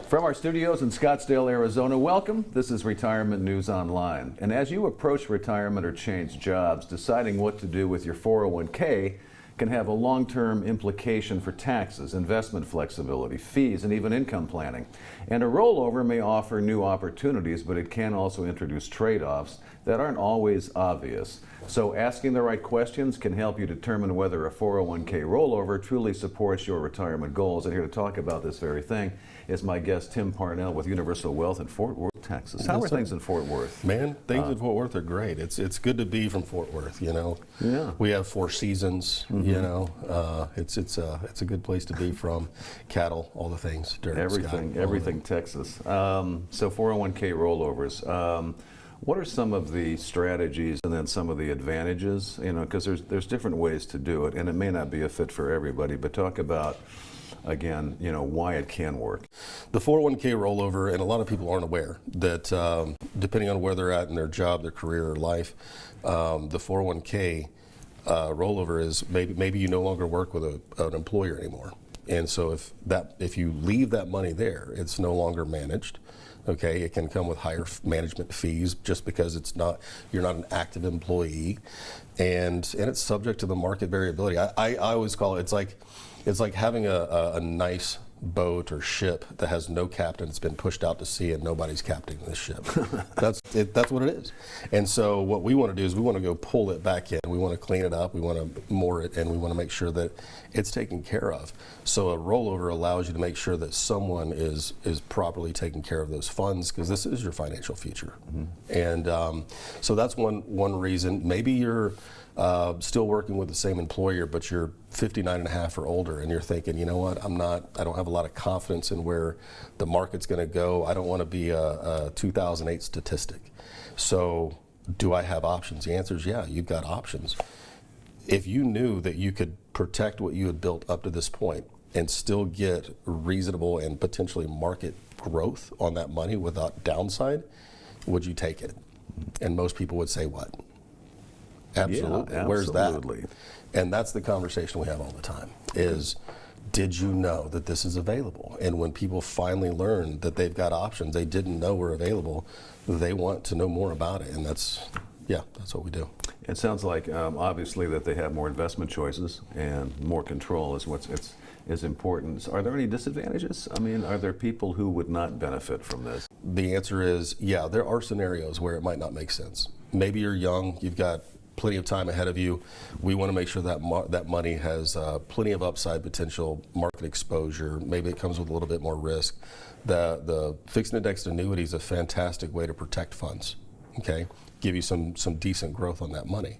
From our studios in Scottsdale, Arizona, welcome. This is Retirement News Online. And as you approach retirement or change jobs, deciding what to do with your 401k can have a long-term implication for taxes, investment flexibility, fees, and even income planning. And a rollover may offer new opportunities, but it can also introduce trade-offs that aren't always obvious. So asking the right questions can help you determine whether a 401k rollover truly supports your retirement goals. And here to talk about this very thing is my guest, Tim Parnell with Universal Wealth in Fort Worth, Texas. How are things in Fort Worth? Man, things in Fort Worth are great. It's good to be from Fort Worth, you know. Yeah. We have 4 seasons, you know. It's a good place to be from. Cattle, all the things. Dirt, everything Texas. So 401k rollovers. What are some of the strategies and then some of the advantages? You know, because there's different ways to do it, and it may not be a fit for everybody. But talk about, again, you know, why it can work. The 401k rollover, and a lot of people aren't aware that depending on where they're at in their job, their career, or life, the 401k rollover is maybe you no longer work with an employer anymore, and so if you leave that money there, it's no longer managed. Okay, it can come with higher management fees just because you're not an active employee, and it's subject to the market variability. I always call it's like having a nice boat or ship that has no captain. It's been pushed out to sea and nobody's captaining the ship. That's what it is. And so what we want to do is we want to go pull it back in. We want to clean it up. We want to moor it, and we want to make sure that it's taken care of. So a rollover allows you to make sure that someone is properly taking care of those funds, because this is your financial future. And so that's one reason. Maybe you're still working with the same employer, but you're 59 and a half or older, and you're thinking, you know what, I don't have a lot of confidence in where the market's going to go. I don't want to be a 2008 statistic. So do I have options? The answer is yeah, you've got options. If you knew that you could protect what you had built up to this point and still get reasonable and potentially market growth on that money without downside, would you take it? And most people would say what? Absolutely. Yeah, Where's that? absolutely. And that's the conversation we have all the time is, did you know that this is available? And when people finally learn that they've got options they didn't know were available, they want to know more about it. And that's what we do. It sounds like obviously that they have more investment choices and more control is important. Are there any disadvantages? I mean, are there people who would not benefit from this? The answer is yeah, there are scenarios where it might not make sense. Maybe you're young, you've got plenty of time ahead of you. We want to make sure that that money has plenty of upside potential, market exposure. Maybe it comes with a little bit more risk. The fixed indexed annuity is a fantastic way to protect funds. Okay, give you some decent growth on that money,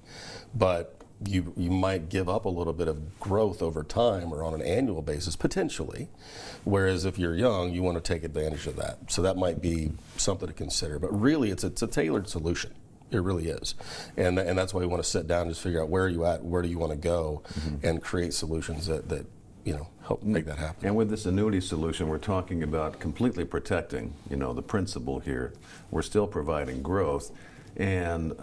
but you might give up a little bit of growth over time or on an annual basis potentially. Whereas if you're young, you want to take advantage of that. So that might be something to consider. But really, it's a tailored solution. It really is, and that's why we want to sit down and just figure out where are you at, where do you want to go, and create solutions that help make that happen. And with this annuity solution, we're talking about completely protecting, the principal here. We're still providing growth, and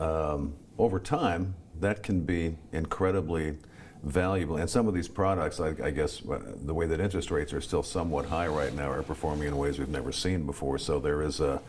over time, that can be incredibly valuable. And some of these products, I guess, the way that interest rates are still somewhat high right now, are performing in ways we've never seen before. So there is a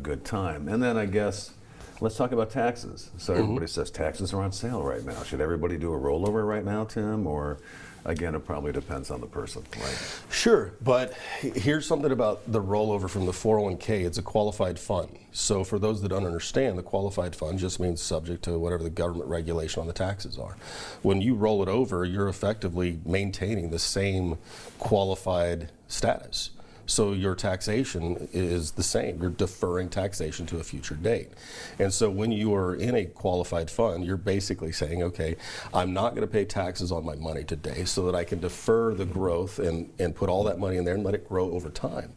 good time. And then I guess, let's talk about taxes. So everybody says taxes are on sale right now. Should everybody do a rollover right now, Tim? Or, again, it probably depends on the person, right? Sure, but here's something about the rollover from the 401k. It's a qualified fund. So for those that don't understand, the qualified fund just means subject to whatever the government regulation on the taxes are. When you roll it over, you're effectively maintaining the same qualified status. So your taxation is the same. You're deferring taxation to a future date. And so when you are in a qualified fund, you're basically saying, okay, I'm not going to pay taxes on my money today so that I can defer the growth and put all that money in there and let it grow over time.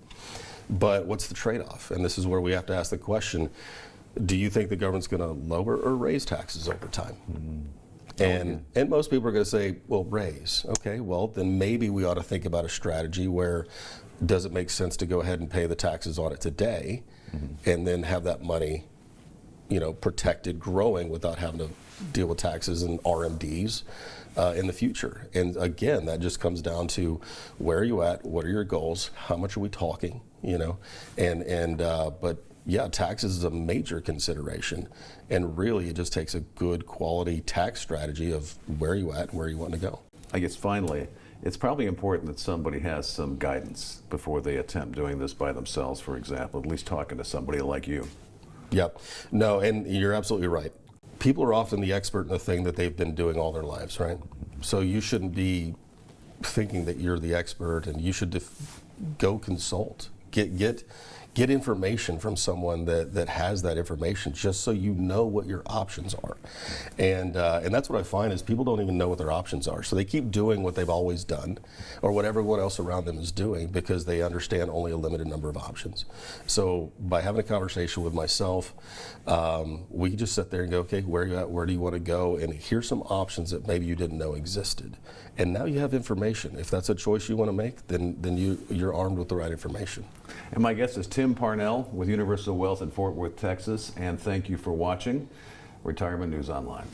But what's the trade-off? And this is where we have to ask the question, do you think the government's going to lower or raise taxes over time? And most people are going to say, well, raise. Okay, well, then maybe we ought to think about a strategy where does it make sense to go ahead and pay the taxes on it today and then have that money protected growing without having to deal with taxes and RMDs in the future. And again, that just comes down to where are you at, what are your goals, how much are we talking, but yeah, taxes is a major consideration, and really it just takes a good quality tax strategy of where are you at and where you want to go. I guess finally, it's probably important that somebody has some guidance before they attempt doing this by themselves, for example, at least talking to somebody like you. Yep. No, and you're absolutely right. People are often the expert in the thing that they've been doing all their lives, right? So you shouldn't be thinking that you're the expert, and you should go consult. Get information from someone that has that information, just so you know what your options are. And that's what I find is people don't even know what their options are. So they keep doing what they've always done or what everyone else around them is doing because they understand only a limited number of options. So by having a conversation with myself, we can just sit there and go, okay, where are you at? Where do you want to go? And here's some options that maybe you didn't know existed. And now you have information. If that's a choice you want to make, then you're armed with the right information. And my guest is Tim Parnell with Universal Wealth in Fort Worth, Texas. And thank you for watching Retirement News Online.